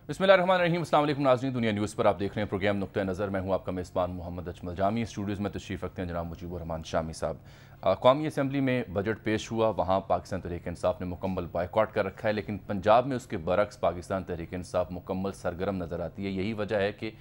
बिस्मिल्लाहिर्रहमानिर्रहीम। अस्सलाम वालेकुम नाज़रीन, दुनिया न्यूज़ पर आप देख रहे हैं प्रोग्राम नुक्ता नज़र। मैं हूँ आपका मेज़बान मोहम्मद अजमल जामी। स्टूडियोज़ में तशरीफ़ रखते हैं जनाब मुजीबुर रहमान शामी साहब। कौमी असम्बली में बजट पेश हुआ, वहाँ पाकिस्तान तहरीक इंसाफ ने मुकम्मल बायकॉट कर रखा है, लेकिन पंजाब में उसके बरक्स पाकिस्तान तहरीक इंसाफ मुकम्मल सरगर्म नज़र आती है। यही वजह है कि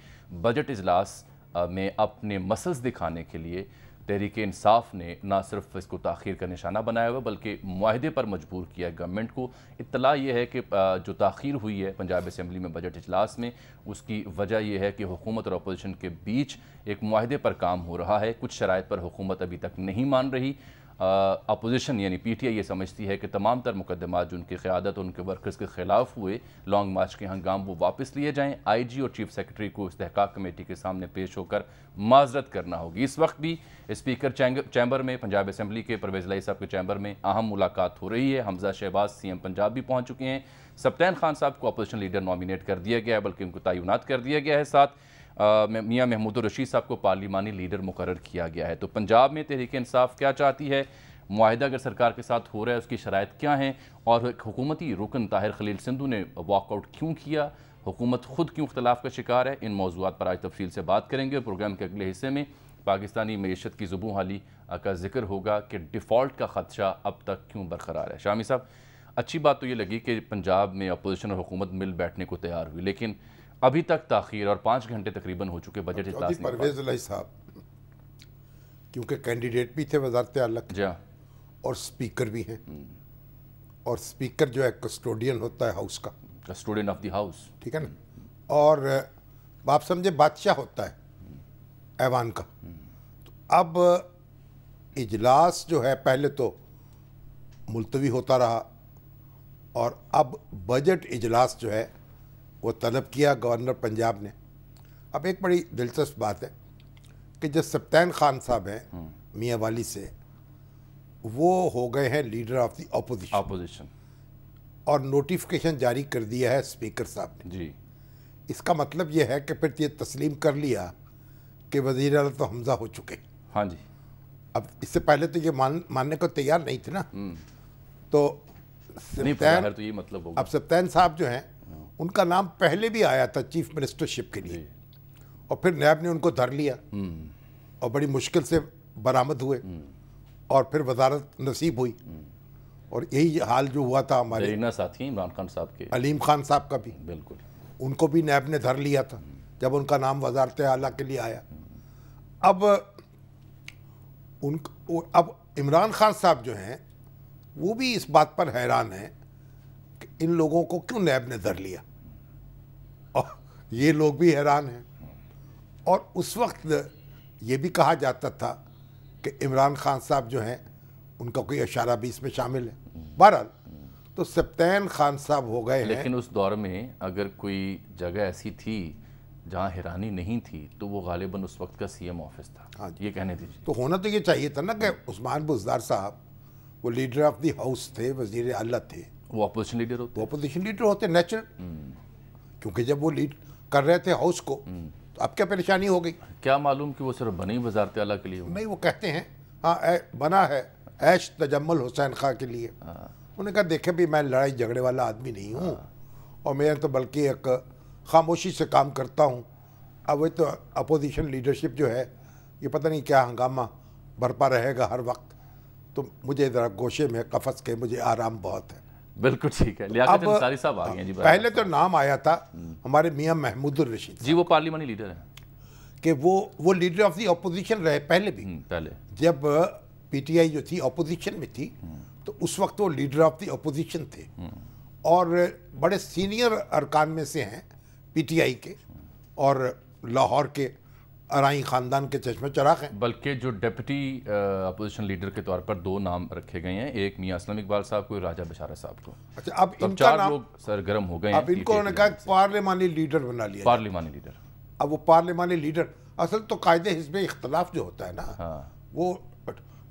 बजट इजलास में अपने मसल्स दिखाने के लिए तहरीक इंसाफ ने ना सिर्फ इसको ताख़ीर का निशाना बनाया हुआ बल्कि मुआहदे पर मजबूर किया है गवर्नमेंट को। इत्तला ये है कि जो ताख़ीर हुई है पंजाब असम्बली में बजट इजलास में, उसकी वजह यह है कि हुकूमत और अपोजिशन के बीच एक मुआहदे पर काम हो रहा है। कुछ शराइत पर हुकूमत अभी तक नहीं मान रही। अपोजिशन यानी PTI ये समझती है कि तमाम तर मुकदमात जो उनकी क़यादत और उनके वर्कर्स के ख़िलाफ़ हुए लॉन्ग मार्च के हंगाम, वो वापस लिए जाएँ। IG और चीफ सेक्रेटरी को इस्तेहकाक कमेटी के सामने पेश होकर माजरत करना होगी। इस वक्त भी स्पीकर चैम्बर में, पंजाब असम्बली के परवेज़ इलाही साहब के चैम्बर में अहम मुलाकात हो रही है। हमजा शहबाज CM पंजाब भी पहुँच चुके हैं। सब्तैन खान साहब को अपोजिशन लीडर नॉमिनेट कर दिया गया है, बल्कि उनको तयनात कर दिया गया है। साथ मियाँ महमूद रशीद साहब को पार्लिमानी लीडर मुकर्रर किया गया है। तो पंजाब में तहरीक इंसाफ क्या चाहती है, मुआहिदा अगर सरकार के साथ हो रहा है उसकी शराइत क्या हैं, और हुकूमती रुकन ताहिर खलील सिंधु ने वॉकआउट क्यों किया, हुकूमत खुद क्यों इख्तलाफ का शिकार है, इन मौज़ूआत पर आज तफसील से बात करेंगे। प्रोग्राम के अगले हिस्से में पाकिस्तानी मईशत की ज़ुबूं हाली का जिक्र होगा कि डिफ़ॉल्ट का ख़दशा अब तक क्यों बरकरार है। शामी साहब, अच्छी बात तो ये लगी कि पंजाब में अपोजिशन और हुकूमत मिल बैठने को तैयार हुई, लेकिन अभी तक ताख़ीर और 5 घंटे तकरीबन हो चुके बजट इजलास में। परवेज़ इलाही साहब क्योंकि कैंडिडेट भी थे वज़ारत आला के और स्पीकर भी हैं, और स्पीकर जो है कस्टोडियन होता है हाउस का, कस्टोडियन ऑफ द हाउस, ठीक है ना, और आप समझे बादशाह होता है ऐवान का। तो अब इजलास जो है पहले तो मुलतवी होता रहा, और अब बजट इजलास जो है वो तलब किया गवर्नर पंजाब ने। अब एक बड़ी दिलचस्प बात है कि जो सब्तैन खान साहब हैं मियाँ वाली से, वो हो गए हैं लीडर ऑफ द अपोजिशन, और नोटिफिकेशन जारी कर दिया है स्पीकर साहब ने जी। इसका मतलब ये है कि फिर ये तस्लीम कर लिया कि वज़ीर आला तो हमजा हो चुके। हाँ जी। अब इससे पहले तो ये मानने को तैयार नहीं थे ना, तो सब्तैन, तो ये मतलब होगा। अब सब्तैन साहब जो हैं उनका नाम पहले भी आया था चीफ मिनिस्टरशिप के लिए, और फिर नैब ने उनको धर लिया और बड़ी मुश्किल से बरामद हुए, और फिर वजारत नसीब हुई। और यही हाल जो हुआ था हमारे साथी इमरान खान साहब के, अलीम खान साहब का भी, बिल्कुल, उनको भी नैब ने धर लिया था जब उनका नाम वजारत आला के लिए आया। अब इमरान खान साहब जो हैं वो भी इस बात पर हैरान हैं कि इन लोगों को क्यों नैब ने धर लिया, और ये लोग भी हैरान हैं। और उस वक्त ये भी कहा जाता था कि इमरान खान साहब जो हैं उनका कोई इशारा भी इसमें शामिल है। बहरहाल तो सब्तैन खान साहब हो गए हैं। लेकिन उस दौर में अगर कोई जगह ऐसी थी जहां हैरानी नहीं थी तो वो गालिबन उस वक्त का CM ऑफिस था। हाँ, ये कहने दीजिए। तो होना तो ये चाहिए था ना कि उस्मान बुज़दार साहब वो लीडर ऑफ द हाउस थे, वज़ीर आला थे, वो अपोजिशन लीडर होते, वो अपोजिशन लीडर होते नेचुरल, क्योंकि जब वो लीड कर रहे थे हाउस को तो अब क्या परेशानी हो गई। क्या मालूम कि वो सिर्फ बनी वजारत आला के लिए हो? नहीं, वो कहते हैं हाँ बना है ऐश तजम्मुल हुसैन खां के लिए। उन्होंने कहा देखे भी मैं लड़ाई झगड़े वाला आदमी नहीं हूँ, और मैं तो बल्कि एक खामोशी से काम करता हूँ। अब वो तो अपोजिशन लीडरशिप जो है ये पता नहीं क्या हंगामा बरपा रहेगा हर वक्त, तो मुझे ज़रा गोशे में कफस के मुझे आराम बहुत है। बिल्कुल ठीक है। लियाकत अंसारी साहब आ गए हैं जी। पहले तो नाम आया था हमारे मियाँ महमूद रशीद जी, वो पार्लिमानी लीडर हैं कि वो लीडर ऑफ द अपोजिशन रहे पहले भी। पहले जब PTI जो थी अपोजिशन में थी तो उस वक्त वो लीडर ऑफ द अपोजिशन थे, और बड़े सीनियर अरकान में से हैं PTI के, और लाहौर के अराई ख़ानदान के चश्मे चराग हैं। बल्कि जो डिप्टी अपोजिशन लीडर के तौर पर 2 नाम रखे गए हैं, एक मियाँ असलम इकबाल साहब को, राजा बशारा साहब को। अच्छा, अब तो इनका 4 नाम लोग सरगर्म हो गए हैं। अब इनको उन्होंने कहा पार्लिमानी लीडर बना लिया। पार्लिमानी लीडर, अब वो पार्लिमानी लीडर असल तो कायदे हिस्ब इख्तलाफ जो होता है ना, वो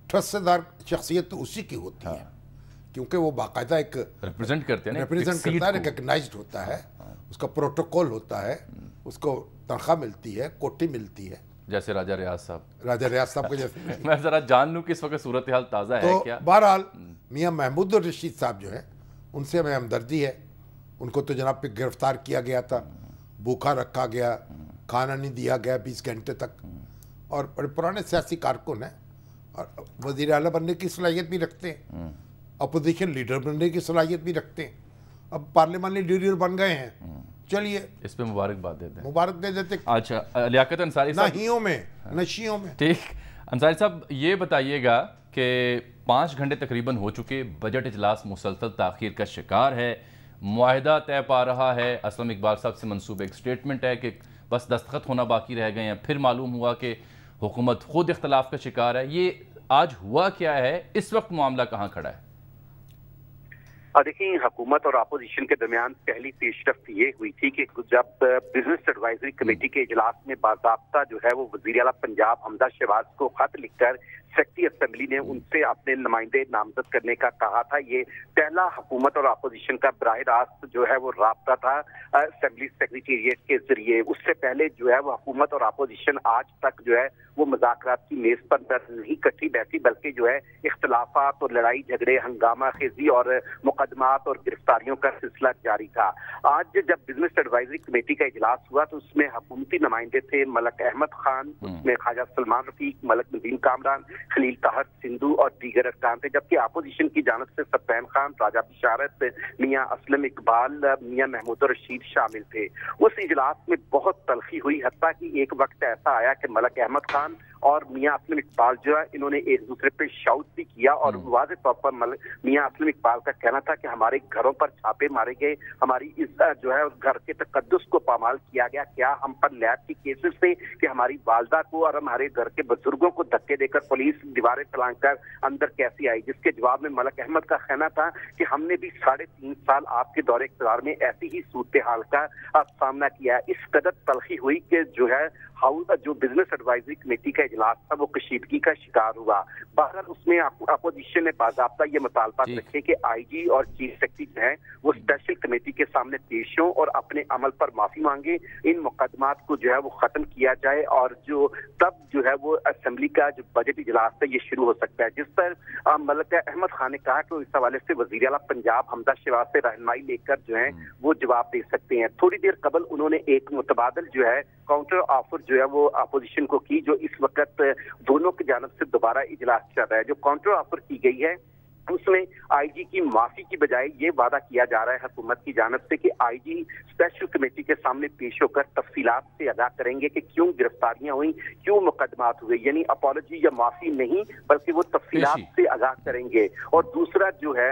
ठस्सेदार शख्सियत तो उसी की होती है, क्योंकि वो बाकायदा एक रिप्रेजेंट करते हैं, रिप्रेजेंट करता है, रिकग्नाइज्ड होता है, उसका प्रोटोकॉल होता है, उसको तनख्वाह मिलती है, कोठी मिलती है, जैसे राजा रियाज साहब के जैसे। मैं ज़रा जान लूँ कि इस वक्त सूरत हाल ताज़ा है क्या? बहरहाल मियाँ महमूद रशीद साहब जो है उनसे हमें हमदर्दी है, ان کو تو جناب پہ گرفتار کیا گیا تھا, بھوکا رکھا گیا, کھانا نہیں دیا گیا 20 گھنٹے تک, اور بڑے پرانے سیاسی کارکن ہیں اور وزیر اعلیٰ بننے کی صلاحیت بھی رکھتے ہیں, اپوزیشن لیڈر بننے کی صلاحیت بھی رکھتے ہیں, اب پارلیمانی لیڈر بن گئے ہیں. چلیے اس پہ مبارکباد دیتے ہیں, مبارک دے دیتے. اچھا لیاقت انصاری صاحب, نشیوں میں نشیوں میں ٹھیک. انصاری صاحب یہ بتائیے گا کہ 5 گھنٹے تقریباً ہو چکے, بجٹ اجلاس مسلسل تاخیر کا شکار ہے, معاہدہ طے پا رہا ہے, اسلم اقبال صاحب سے منسوب ایک سٹیٹمنٹ ہے کہ بس دستخط ہونا باقی رہ گئے ہیں, پھر معلوم ہوا کہ حکومت خود اختلاف کا شکار ہے. یہ آج ہوا کیا ہے, اس وقت معاملہ کہاں کھڑا ہے؟ دیکھیں, حکومت اور اپوزیشن کے درمیان پہلی پیش رفت یہ ہوئی تھی کہ جب بزنس ایڈوائزری کمیٹی کے اجلاس میں باضابطہ جو ہے وہ وزیر اعلیٰ پنجاب حمزہ شہباز کو خط لکھ کر سیکرٹری اسمبلی نے ان سے اپنے نمائندے نامزد کرنے کا کہا تھا. یہ پہلا حکومت اور اپوزیشن کا براہ راست جو ہے وہ رابطہ تھا اسمبلی سیکریٹریٹ کے ذریعے. اس سے پہلے جو ہے وہ حکومت اور اپوزیشن آج تک جو ہے وہ مذاکرات کی میز پر نہیں کٹھی بیٹھی, بلکہ جو ہے اختلافات اور لڑائی جھگڑے, ہنگامہ خیزی اور مقدمات اور گرفتاریوں کا سلسلہ جاری تھا. آج جب بزنس ایڈوائزری کمیٹی کا اجلاس ہوا تو اس میں حکومتی نمائندے تھے ملک احمد خان, اس میں خواجہ سلمان رفیق, ملک ندیم کامران, خلیل طاہر سندھو اور دیگر ارکان تھے, جبکہ اپوزیشن کی جانب سے سفین خان, راجہ بشارت, میاں اسلم اقبال, میاں محمود الرشید شامل تھے. اس اجلاس میں بہت تلخی ہوئی, حتیٰ کہ ایک وقت ایسا آیا کہ ملک احمد خان اور میاں اسلم اقبال جو ہے انہوں نے ایک دوسرے پہ شاؤٹ بھی کیا, اور واضح طور پر میاں اسلم اقبال کا کہنا تھا کہ ہمارے گھروں پر چھاپے مارے گئے, ہماری عزت جو ہے گھر کے تقدس کو پامال کیا گیا, کیا ہم پر لیب کی کیسز تھے کہ ہماری والدہ کو اور ہمارے گھر کے بزرگوں کو دھکے دے کر پولیس دیواریں پلانگ کر اندر کیسی آئی. جس کے جواب میں ملک احمد کا کہنا تھا کہ ہم نے بھی 3.5 سال آپ کے دور اقتدار میں ایسی ہی صورتحال کا سامنا کیا. اس قدر تلخی ہوئی کہ جو ہے جو بزنس ایڈوائزری کمیٹی کا اجلاس تھا وہ کشیدگی کا شکار ہوا. بہرحال اس میں اپوزیشن نے باضابطہ یہ مطالبات رکھے کہ آئی جی اور چیف سیکرٹری جو ہے وہ اسپیشل کمیٹی کے سامنے پیش ہوں اور اپنے عمل پر معافی مانگے, ان مقدمات کو جو ہے وہ ختم کیا جائے, اور جو تب جو ہے وہ اسمبلی کا جو بجٹ اجلاس ہے یہ شروع ہو سکتا ہے. جس پر ملک احمد خان نے کہا کہ اس حوالے سے وزیر اعلیٰ پنجاب حمزہ شہباز سے رہنمائی لے کر جو ہے وہ جواب دے سکتے ہیں. تھوڑی دیر قبل انہوں نے ایک متبادل جو ہے کاؤنٹر آفر جو ہے وہ اپوزیشن کو کی, جو اس وقت دونوں کی جانب سے دوبارہ اجلاس چل رہا ہے. جو کاؤنٹر آفر کی گئی ہے اس میں آئی جی کی معافی کی بجائے یہ وعدہ کیا جا رہا ہے حکومت کی جانب سے کہ آئی جی اسپیشل کمیٹی کے سامنے پیش ہو کر تفصیلات سے آگاہ کریں گے کہ کیوں گرفتاریاں ہوئیں, کیوں مقدمات ہوئے, یعنی اپالوجی یا معافی نہیں بلکہ وہ تفصیلات سے آگاہ کریں گے. اور دوسرا جو ہے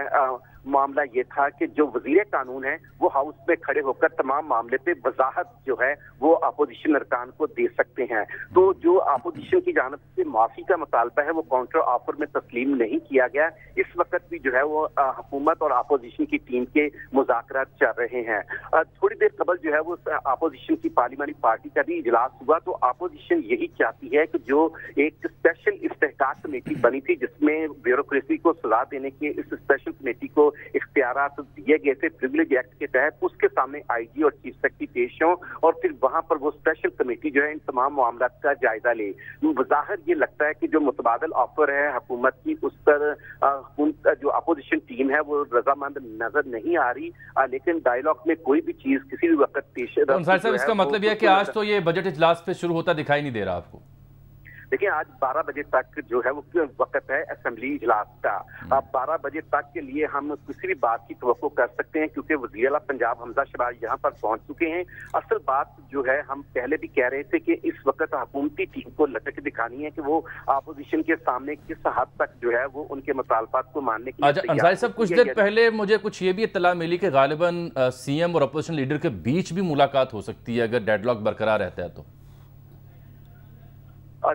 معاملہ یہ تھا کہ جو وزیر قانون ہے وہ ہاؤس میں کھڑے ہو کر تمام معاملے پہ وضاحت جو ہے وہ اپوزیشن ارکان کو دے سکتے ہیں. تو جو اپوزیشن کی جانب سے معافی کا مطالبہ ہے وہ کاؤنٹر آفر میں تسلیم نہیں کیا گیا. اس وقت بھی جو ہے وہ حکومت اور اپوزیشن کی ٹیم کے مذاکرات چل رہے ہیں. تھوڑی دیر قبل جو ہے وہ اپوزیشن کی پارلیمانی پارٹی کا بھی اجلاس ہوا, تو اپوزیشن یہی چاہتی ہے کہ جو ایک اسپیشل استحقاق کمیٹی بنی تھی جس میں بیوروکریسی کو سزا دینے کے اس اسپیشل کمیٹی کو اختیارات دیے گئے تھے پریویلیج ایکٹ کے تحت, اس کے سامنے آئی جی اور چیف سیکرٹری پیش ہوں اور پھر وہاں پر وہ اسپیشل کمیٹی جو ہے ان تمام معاملات کا جائزہ لے. بظاہر یہ لگتا ہے کہ جو متبادل آفر ہے حکومت کی اس پر جو اپوزیشن ٹیم ہے وہ رضامند نظر نہیں آ رہی, لیکن ڈائیلاگ میں کوئی بھی چیز کسی بھی وقت پیش. انصاری صاحب اس کا مطلب یہ ہے کہ آج تو یہ بجٹ اجلاس پہ شروع ہوتا دکھائی نہیں دے رہا آپ کو؟ دیکھیں آج 12 بجے تک جو ہے وہ وقت ہے اسمبلی اجلاس کا. اب 12 بجے تک کے لیے ہم کسی بھی بات کی توقع کر سکتے ہیں کیونکہ وزیر اعلیٰ پنجاب حمزہ شہباز یہاں پر پہنچ چکے ہیں. اصل بات جو ہے ہم پہلے بھی کہہ رہے تھے کہ اس وقت حکومتی ٹیم کو لٹک دکھانی ہے کہ وہ اپوزیشن کے سامنے کس حد تک جو ہے وہ ان کے مطالبات کو ماننے کے لیے. انصاری صاحب کچھ دیر پہلے مجھے کچھ یہ بھی اطلاع ملی کہ غالباً سی ایم اور اپوزیشن لیڈر کے بیچ بھی ملاقات ہو سکتی ہے اگر ڈیڈ لاک برقرار رہتا ہے تو.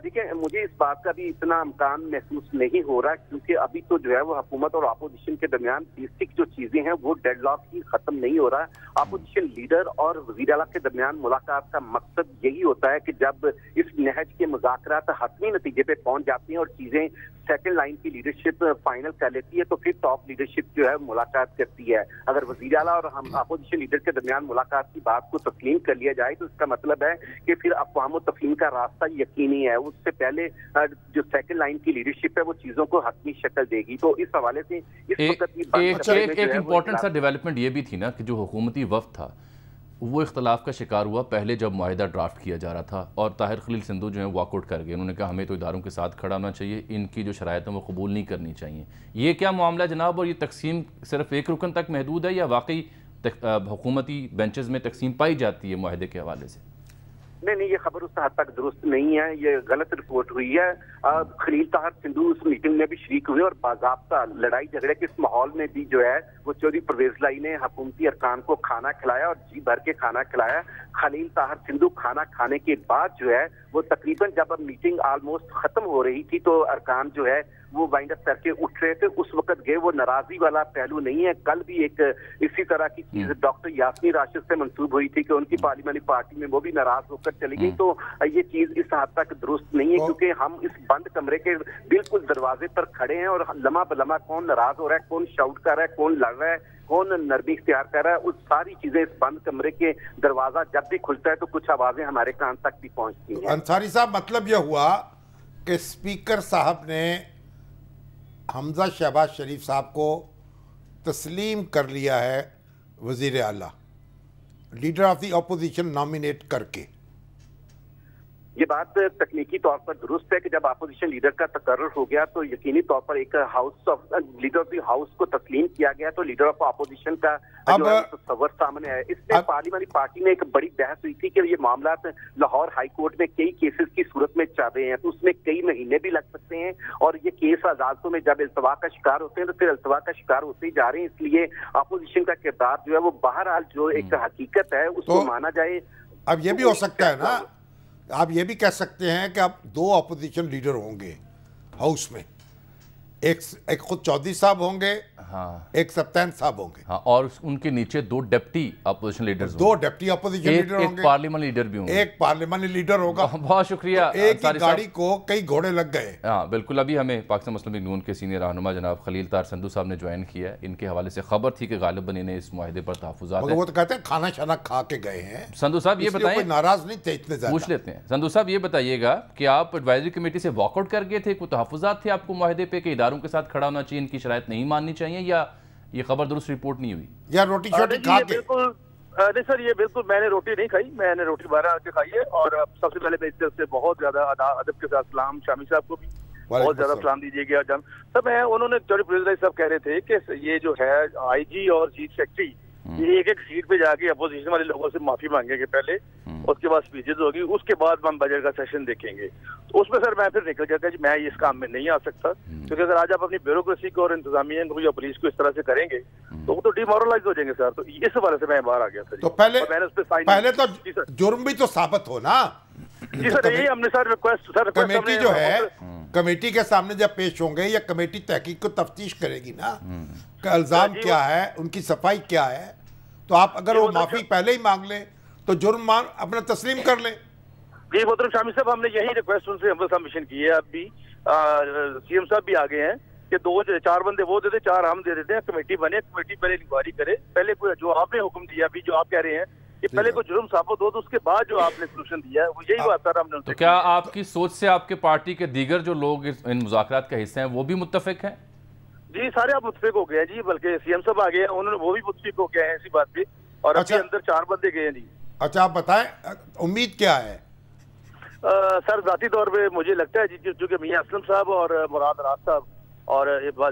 دیکھیں مجھے اس بات کا بھی اتنا امکان محسوس نہیں ہو رہا کیونکہ ابھی تو جو ہے وہ حکومت اور اپوزیشن کے درمیان بیسک جو چیزیں ہیں وہ ڈیڈ لاک ہی ختم نہیں ہو رہا. اپوزیشن لیڈر اور وزیر اعلیٰ کے درمیان ملاقات کا مقصد یہی ہوتا ہے کہ جب اس نہج کے مذاکرات حتمی نتیجے پہ پہنچ جاتی ہیں اور چیزیں سیکنڈ لائن کی لیڈرشپ فائنل کر لیتی ہے تو پھر ٹاپ لیڈرشپ جو ہے ملاقات کرتی ہے. اگر وزیر اعلیٰ اور ہم اپوزیشن لیڈر کے درمیان ملاقات کی بات کو تسلیم کر لیا جائے تو اس کا مطلب ہے کہ پھر افہام و تفہیم کا راستہ یقینی ہے. उससे पहले जो सेकंड लाइन की लीडरशिप है वो चीजों को हतमी शक्ल देगी। तो इस हवाले से इस वक्त एक इम्पोर्टेंट सा डेवलपमेंट ये भी थी ना कि जो हुकूमती वफ्द था वो इख्तलाफ का शिकार हुआ पहले जब मुआहिदा ड्राफ्ट किया जा रहा था, और ताहिर खलील सिंधु जो है वॉकआउट कर गए। उन्होंने कहा हमें तो इदारों के साथ खड़ा होना चाहिए, इनकी जो शराइत है वो कबूल नहीं करनी चाहिए। ये क्या मामला जनाब, और ये तकसीम सिर्फ एक रुकन तक महदूद है या वाकई हुकूमती बेंचेस में तकसीम पाई जाती है मुआहिदे के हवाले से? नहीं, ये खबर उस हद तक दुरुस्त नहीं है, ये गलत रिपोर्ट हुई है। खलील ताहिर सिंधु उस मीटिंग में भी शरीक हुए और बाज़ाब्ता लड़ाई झगड़े के इस माहौल में भी जो है वो चौधरी परवेज लाई ने हुकूमती अरकान को खाना खिलाया और जी भर के खाना खिलाया। खलील ताहिर सिंधु खाना खाने के बाद जो है वो तकरीबन जब मीटिंग ऑलमोस्ट खत्म हो रही थी तो अरकान जो है वो वाइंड अप करके उठ रहे थे, उस वक्त गए। वो नाराजगी वाला पहलू नहीं है। कल भी एक इसी तरह की चीज डॉक्टर यास्मीन राशिद से मंसूब हुई थी कि उनकी पार्लियामेंट पार्टी में वो भी नाराज होकर चली गई। तो ये चीज इस हद तक दुरुस्त नहीं है क्योंकि हम इस बंद कमरे के बिल्कुल दरवाजे पर खड़े हैं और लम्हा बलम्हा कौन नाराज हो रहा है, कौन शाउट कर रहा है, कौन लड़ रहा है, कौन नरमी इख्तियार कर रहा है, उस सारी चीजें इस बंद कमरे के दरवाजा जब भी खुलता है तो कुछ आवाजें हमारे कान तक भी पहुंचती हैं। अंसारी साहब, मतलब यह हुआ कि स्पीकर साहब ने हमजा शहबाज शरीफ साहब को तस्लीम कर लिया है वज़ीर आला, leader of the opposition nominate करके। ये बात तकनीकी तौर पर दुरुस्त है कि जब अपोजिशन लीडर का तकर्रुर हो गया तो यकीनी तौर पर एक लीडर ऑफ द हाउस को तस्लीम किया गया तो लीडर ऑफ अपोजिशन का तस्वर सामने है। इसमें पार्लियामेंटी पार्टी में एक बड़ी बहस हुई थी कि ये मामला लाहौर हाई कोर्ट में कई केसेस की सूरत में चल रहे हैं तो उसमें कई महीने भी लग सकते हैं और ये केस अदालतों में जब इल्तवा का शिकार होते हैं तो फिर इल्तवा का शिकार होते ही जा रहे हैं। इसलिए अपोजिशन का किरदार जो है वो बहरहाल जो एक हकीकत है उसको माना जाए। अब ये भी हो सकता है ना, आप ये भी कह सकते हैं कि अब दो अपोजिशन लीडर होंगे हाउस में, एक खुद चौधरी साहब होंगे, हाँ, एक सप्तान साहब होंगे, हाँ, और उनके नीचे दो डिप्टी अपोजिशन लीडर्स, दो डिप्टी अपोजिशन लीडर होंगे, एक पार्लियामेंट लीडर भी होंगे, एक पार्लियामेंट लीडर होगा। बहुत शुक्रिया। तो एक ही गाड़ी को कई घोड़े लग गए। हाँ बिल्कुल। अभी हमें पाकिस्तान मुस्लिम लीग नून के सीनियर रहनुमा जनाब खलील ताहिर सिंधु साहब ने ज्वाइन किया है। इनके हवाले से खबर थी कि गालिबन इन्हें इस मुआहिदे पर तहफ़्फ़ुज़ात हैं। वो तो कहते हैं खाना शाना खा के गए हैं। संधू साहब ये बताएं, नाराज नहीं थे इतने ज्यादा। पूछ लेते हैं संधू साहब, ये बताइएगा कि आप एडवाइजरी कमेटी से वॉकआउट कर गए थे, कोई तहफ़्फ़ुज़ात थे आपको मुआहिदे पे कि इदारों के साथ खड़ा होना चाहिए, इनकी शराइत नहीं माननी चाहिए, या ये खबर दुरुस्त रिपोर्ट नहीं हुई? या रोटी शोटी खा के? बिल्कुल नहीं सर, ये बिल्कुल मैंने रोटी नहीं खाई, मैंने रोटी 12 आके खाई है। और सबसे पहले मैं इस तरफ से बहुत ज्यादा अदब के साथ सलाम शामी साहब को भी बहुत ज्यादा सलाम दीजिएगा। जब सब है उन्होंने चौधरी परवेज साहब कह रहे थे कि ये जो है आईजी और चीफ सेक्रेटरी ये एक एक सीट पे जाके अपोजिशन वाले लोगों से माफी मांगेंगे पहले, उसके बाद स्पीचेज होगी, उसके बाद हम बजट का सेशन देखेंगे। तो उसमें सर मैं फिर निकल गया था कि मैं इस काम में नहीं आ सकता, क्योंकि अगर आज आप अपनी ब्यूरोक्रेसी को और इंतजामिया को या पुलिस को इस तरह से करेंगे तो वो तो डिमोरलाइज हो जाएंगे सर। तो इस वजह से मैं बाहर आ गया था। तो पहले तो जुर्म भी तो साबित हो ना। जी सर, यही हमने सर रिक्वेस्ट सर कमेटी जो है कमेटी के सामने जब पेश होंगे या कमेटी तहकीक को तफ्तीश करेगी ना कि इल्जाम क्या है, उनकी सफाई क्या है, तो आप अगर वो माफी पहले ही मांग लें तो जुर्म अपना तस्लीम कर लें। जी मोहतरम शामी साहब, हमने यही रिक्वेस्ट उनसे हम सबमिशन की है। अब भी सीएम साहब भी आ गए हैं कि 4 बंदे वो देते, 4 हम दे देते हैं, कमेटी बने, कमेटी पहले इंक्वायरी करे, पहले कोई जो आपने हुक्म दिया अभी जो आप कह रहे हैं कि पहले कोई जुर्म साबित हो तो उसके बाद जो आपने सोल्यूशन दिया है वो यही बात सर हमने उनसे। तो क्या आपकी सोच से आपके पार्टी के दीगर जो लोग इन मुज़ाकरात का हिस्से हैं वो भी मुत्तफिक हैं? जी सारे आप मुत्तफिक हो गए हैं जी, बल्कि सीएम साहब आ गए हैं, उन्होंने वो भी मुत्तफिक हो गए हैं इसी बात पे। और अभी अंदर 4 बंदे गए हैं जी। अच्छा आप बताएं उम्मीद क्या है? सर जाती तौर पे मुझे लगता है जी जो कि मियां असलम साहब और मुराद राज साहब और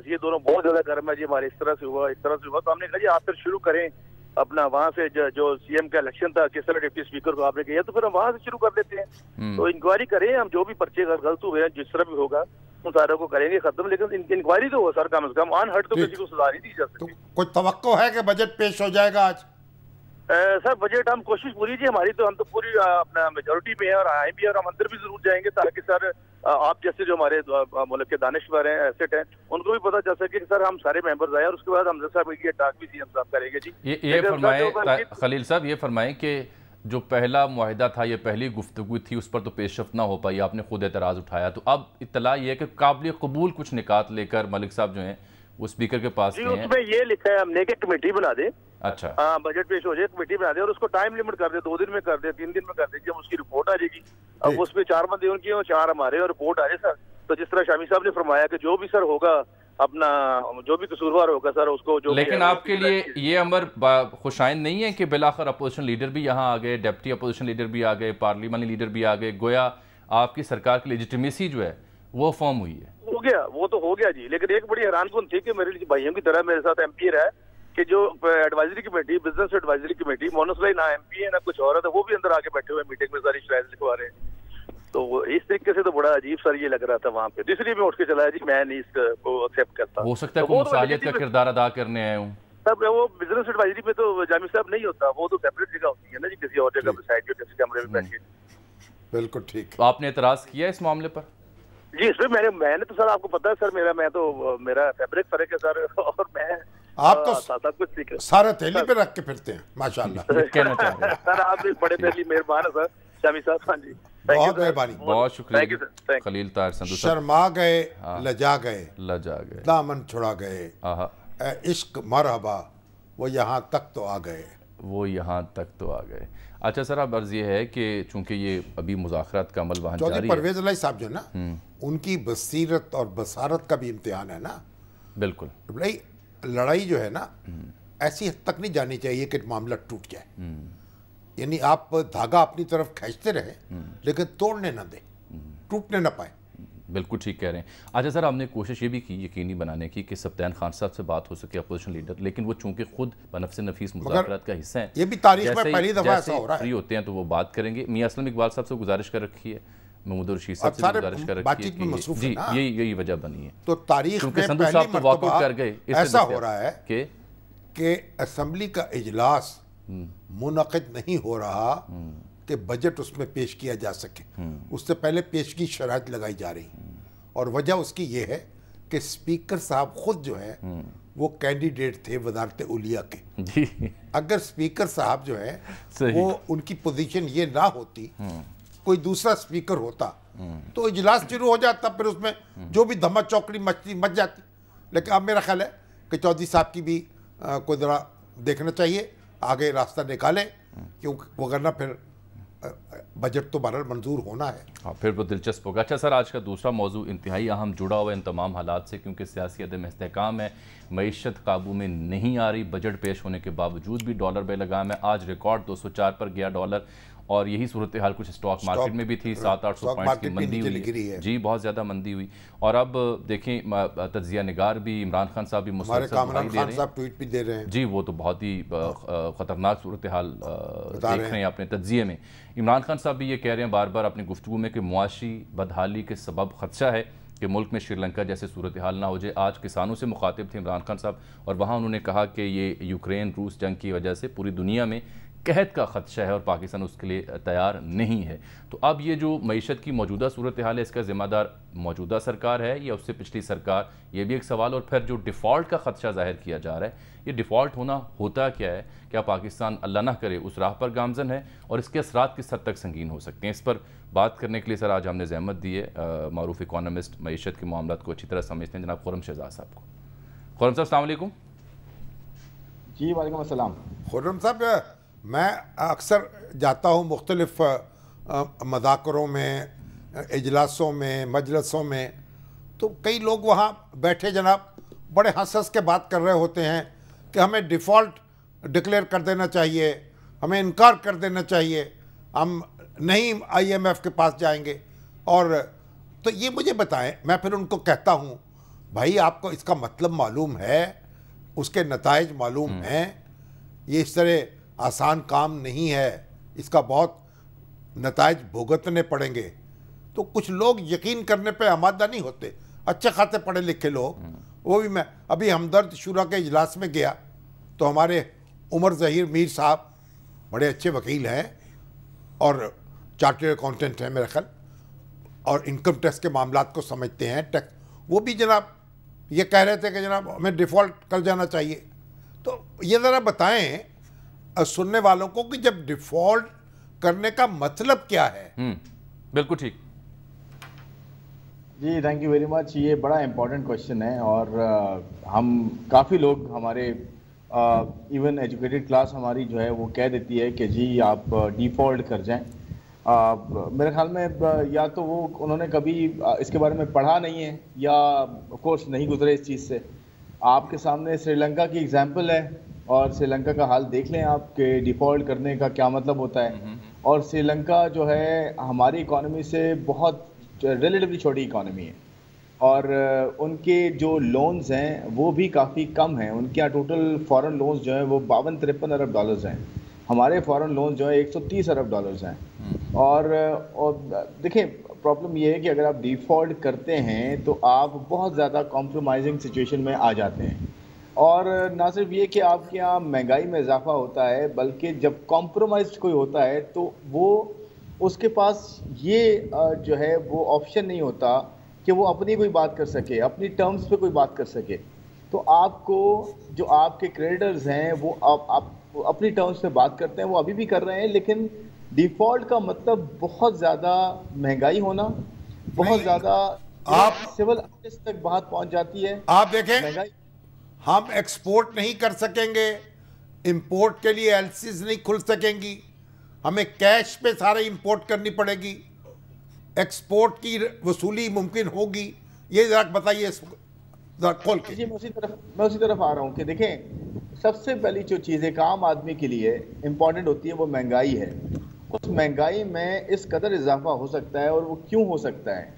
ये दोनों बहुत ज्यादा गर्म है जी हमारे इस तरह से हुआ तो हमने कहा जी आप फिर शुरू करें अपना वहाँ से जो सीएम का इलेक्शन था किस तरह डिप्टी स्पीकर को आपने किया, तो फिर हम वहाँ से शुरू कर देते हैं। तो इंक्वायरी करें, हम जो भी पर्चे गलत हुए हैं जिस तरह भी होगा उन सारों को करेंगे खत्म, लेकिन इंक्वायरी तो हो सर कम से कम, अनहर्ट तो किसी को सजा नहीं दी जा सकती। कोई तवक्को है कि बजट पेश हो जाएगा आज? सर बजट हम कोशिश पूरी जी हमारी, तो हम तो पूरी अपना मेजोरिटी में है और आए भी और हम अंदर भी जरूर जाएंगे ताकि सर आप जैसे जो हमारे मुल्क के दानिश्वर हैं, एसेट हैं, उनको भी पता चल सके कि सर हम सारे मेंबर्स आए और उसके बाद हमजा साहब की टाक भी सीएम साहब करेंगे जी। ये फरमाएं खलील साहब, ये फरमाएं कि जो पहला मुआहिदा था, ये पहली गुफ्तगू थी, उस पर तो पेशरफ्त ना हो पाई, आपने खुद एतराज़ उठाया, तो अब इत्तला ये है कि काबिल कबूल कुछ निकात लेकर मलिक साहब जो हैं वो स्पीकर के पास उसमें ये लिखा है हमने कि कमेटी बना दे अच्छा, हाँ, बजट पेश हो जाए, कमेटी बना दे और उसको टाइम लिमिट कर दे, 2 दिन में कर दे, 3 दिन में कर दे, जब उसकी रिपोर्ट आ जाएगी। अब उसमें 4 बंदे उनकी और 4 हमारे और रिपोर्ट आ जाए सर, तो जिस तरह शामी साहब ने फरमाया कि जो भी सर होगा अपना, जो भी कसूरवार होगा सर उसको जो। लेकिन आपके लिए ये अमर खुशाइन नहीं है कि बिलाखिर अपोजिशन लीडर भी यहाँ आ गए, डिप्टी अपोजिशन लीडर भी आ गए, पार्लियामेंट्री लीडर भी आ गए, गोया आपकी सरकार की लेजिटिमेसी जो है वो फॉर्म हुई है? हो गया, वो तो हो गया जी, लेकिन एक बड़ी हैरानकुन थी कि मेरे भाइयों की तरह मेरे साथ एमपी रहा है कि जो advisory committee, business advisory committee, Moonis भाई ना एमपी है ना कुछ और है, वो भी अंदर आके बैठे हुए मीटिंग में सारी शिकायत लिखवा रहे हैं। तो इस तरीके से तो बड़ा अजीब सर ये लग रहा था वहाँ पे, तो इसलिए मैं उठ के चला जी, मैं नहीं इसको एक्सेप्ट करता। हो सकता है कोई मुसालियत का किरदार अदा करने आए हूँ। तब वो बिजनेस एडवाइजरी में तो जामी साहब नहीं होता, वो तो सेपरेट जगह होती है ना जी, किसी और जगह पे साइड के किसी कमरे में बैठ के। बिल्कुल ठीक। तो आपने एतराज किया इस मामले पर? जी, इसमें मैंने तो सर, आपको पता है सर, मेरा फैब्रिक फर्क है सर, और मैं आप तो सब कुछ सीख रहे सारा थैली पे रख के फिरते हैं माशाल्लाह। कहना चाहते हैं सर, आप एक बड़े दिली मेहरबान है सर शामी साहब। हाँ जी, बहुत मेहरबानी, बहुत शुक्रिया खलील ताहिर संधू। शर्मा गए, लजा गए, दामन छुड़ा गए, इश्क मरहबा वो यहाँ तक तो आ गए। अच्छा सर, अब अर्ज ये है कि चूंकि ये अभी मुज़ाकरात का अमल वहाँ जारी है, परवेज़ इलाही साहब जो ना, उनकी बसीरत और बसारत का भी इम्तिहान है ना। बिल्कुल भाई, लड़ाई जो है ना ऐसी हद तक नहीं जानी चाहिए कि मामला टूट जाए, यानी आप धागा अपनी तरफ खींचते रहे लेकिन तोड़ने ना दे, टूटने ना पाए। बिल्कुल ठीक कह रहे हैं। अच्छा सर, हमने कोशिश ये भी की यकीनी बनाने की कि सफ्तान खान साहब से बात हो सके, अपोजिशन लीडर, लेकिन वो चूंकि खुद बनफ़्स नफीस मुज़ाकरात का हिस्सा है, ये भी तारीख में पहली दफ़ा ऐसा हो रहा है, फ्री होते हैं तो वो बात करेंगे। मियां असलम इकबाल साहब से गुजारिश कर रखी है, महमूद रशीद साहब से गुजारिश कर रखी है, जी यही वजह बनी है। तो तारीख में संधू साहब तो वॉकआउट कर गए, ऐसा हो रहा है कि असेंबली का इजलास मुनक़िद नहीं हो रहा कि बजट उसमें पेश किया जा सके, उससे पहले पेश की शराइत लगाई जा रही, और वजह उसकी ये है कि स्पीकर साहब खुद जो है वो कैंडिडेट थे वज़ारत उलिया के। अगर स्पीकर साहब जो है वो उनकी पोजीशन ये ना होती, कोई दूसरा स्पीकर होता तो इजलास शुरू हो जाता, फिर उसमें जो भी धमा चौकड़ी मच जाती। लेकिन अब मेरा ख्याल है कि चौधरी साहब की भी कोई ज़रा देखना चाहिए, आगे रास्ता निकाले, क्योंकि वगरना फिर बजट तो बहरहाल मंजूर होना है। हाँ, फिर वो दिलचस्प होगा। अच्छा सर, आज का दूसरा मौजू इंतहाई अहम जुड़ा हुआ इन तमाम हालात से, क्योंकि सियासी अदम इस्तेहकाम है, मईशत काबू में नहीं आ रही, बजट पेश होने के बावजूद भी डॉलर बेलगाम है। आज रिकॉर्ड 204 पर गया डॉलर, और यही सूरत हाल कुछ स्टॉक मार्केट में भी थी, 700-800 पॉइंट्स की मंदी हुई है जी, बहुत ज़्यादा मंदी हुई। और अब देखें तज्जिया निगार भी, इमरान खान साहब भी ट्वीट भी दे रहे हैं जी, वो तो बहुत ही ख़तरनाक सूरत हाल देख रहे हैं अपने तज्जिए में। इमरान खान साहब भी ये कह रहे हैं बार बार अपनी गुफ्तगू में कि मुआशी बदहाली के सबब खदशा है कि मुल्क में श्रीलंका जैसे सूरत हाल ना हो जाए। आज किसानों से मुखातिब थे इमरान खान साहब, और वहाँ उन्होंने कहा कि ये यूक्रेन रूस जंग की वजह से पूरी दुनिया में कहत का खदशा है और पाकिस्तान उसके लिए तैयार नहीं है। तो अब ये जो मईशत की मौजूदा सूरत हाल है, इसका ज़िम्मेदार मौजूदा सरकार है या उससे पिछली सरकार, ये भी एक सवाल। और फिर जो डिफ़ॉल्ट का खदशा ज़ाहिर किया जा रहा है, ये डिफ़ॉल्ट होना होता क्या है? क्या पाकिस्तान अल्लाह ना करे उस राह पर गामजन है, और इसके असरात किस हद तक संगीन हो सकते हैं? इस पर बात करने के लिए सर आज हमने ज़हमत दी है मारूफ इकोनॉमिस्ट, मईशत के मामलों को अच्छी तरह समझते हैं, जनाब खुर्रम शहजाद साहब को। खुर्रम साहब अस्सलाम वालेकुम। जी वालेकुम अस्सलाम। खुर्रम साहब, मैं अक्सर जाता हूँ मुख्तलिफ मज़ाकरों में, इजलासों में, मजलसों में, तो कई लोग वहाँ बैठे जनाब बड़े हंस के बात कर रहे होते हैं कि हमें डिफ़ॉल्ट डिक्लेयर कर देना चाहिए, हमें इनकार कर देना चाहिए, हम नहीं IMF के पास जाएंगे। और तो ये मुझे बताएं, मैं फिर उनको कहता हूँ भाई आपको इसका मतलब मालूम है, उसके नताइज मालूम हैं, ये इस तरह आसान काम नहीं है, इसका बहुत नताइज भुगतने पड़ेंगे। तो कुछ लोग यकीन करने पे आमादा नहीं होते, अच्छे खासे पढ़े लिखे लोग, वो भी मैं अभी हमदर्द शुरा के इजलास में गया तो हमारे उमर ज़हीर मीर साहब बड़े अच्छे वकील हैं और चार्टर्ड अकाउंटेंट हैं मेरा ख्याल, और इनकम टैक्स के मामलात को समझते हैं, टैक्स, वो भी जनाब ये कह रहे थे कि जनाब हमें डिफ़ॉल्ट कर जाना चाहिए। तो ये ज़रा बताएं सुनने वालों को कि जब डिफ़ॉल्ट करने का मतलब क्या है? बिल्कुल ठीक जी, थैंक यू वेरी मच। ये बड़ा इम्पोर्टेंट क्वेश्चन है, और हम काफ़ी लोग हमारे ایون ایجوکیٹڈ کلاس ہماری جو ہے وہ کہہ دیتی ہے کہ جی آپ ڈیفالٹ کر جائیں. میرے خیال میں یا تو وہ انہوں نے کبھی اس کے بارے میں پڑھا نہیں ہے یا آف کورس نہیں گزرے اس چیز سے. آپ کے سامنے سری لنکا کی ایگزامپل ہے اور سری لنکا کا حال دیکھ لیں آپ کہ ڈیفالٹ کرنے کا کیا مطلب ہوتا ہے. اور سری لنکا جو ہے ہماری اکانومی سے بہت ریلیٹیولی چھوٹی اکانومی ہے اور ان کے جو لونز ہیں وہ بھی کافی کم ہیں. ان کے یہاں ٹوٹل فارن لونز جو ہیں وہ 52-53 ارب ڈالرز ہیں. ہمارے فارن لونز جو ہے 130 ارب ڈالرز ہیں. اور دیکھیں پرابلم یہ ہے کہ اگر آپ ڈیفالٹ کرتے ہیں تو آپ بہت زیادہ کمپرومائزنگ سچویشن میں آ جاتے ہیں. اور نہ صرف یہ کہ آپ کے یہاں مہنگائی میں اضافہ ہوتا ہے بلکہ جب کمپرومائزڈ کوئی ہوتا ہے تو وہ اس کے پاس یہ جو ہے وہ آپشن نہیں ہوتا کہ وہ اپنی کوئی بات کر سکے, اپنی ٹرمز پہ کوئی بات کر سکے. تو آپ کو جو آپ کے کریڈیٹرز ہیں وہ آپ اپنی ٹرمز پہ بات کرتے ہیں, وہ ابھی بھی کر رہے ہیں, لیکن ڈیفالٹ کا مطلب بہت زیادہ مہنگائی ہونا, بہت زیادہ آپ سول انریسٹ تک بات پہنچ جاتی ہے. آپ دیکھیں ہم ایکسپورٹ نہیں کر سکیں گے, امپورٹ کے لیے ایل سیز نہیں کھل سکیں گی, ہمیں کیش پہ سارے امپورٹ کرنی پڑے گی, ایکسپورٹ کی وصولی ممکن ہوگی. یہ ذرا بتائیے ذرا کھول کے. جی میں اسی طرف آ رہا ہوں کہ دیکھیں سب سے پہلی جو چیز ایک عام آدمی کے لیے امپورٹنٹ ہوتی ہے وہ مہنگائی ہے. اس مہنگائی میں اس قدر اضافہ ہو سکتا ہے اور وہ کیوں ہو سکتا ہے.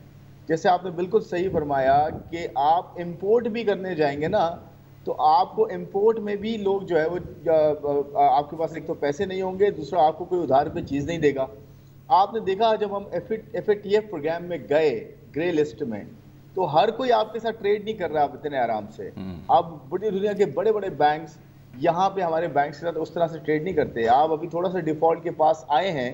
جیسے آپ نے بالکل صحیح فرمایا کہ آپ امپورٹ بھی کرنے جائیں گے نا تو آپ کو امپورٹ میں بھی لوگ جو ہے وہ آپ کے پاس ایک تو پیسے نہیں ہوں گے, دوسرا آپ کو کوئی ادھار پہ چیز نہیں دے گا. آپ نے دیکھا جب ہم F A T F program میں گئے گرے لسٹ میں تو ہر کوئی آپ کے ساتھ ٹریڈ نہیں کر رہا اتنے آرام سے. اب بڑی دنیا کے بڑے بڑے بینکس یہاں پہ ہمارے بینکس کے ساتھ اس طرح سے ٹریڈ نہیں کرتے. آپ ابھی تھوڑا سا ڈیفالٹ کے پاس آئے ہیں,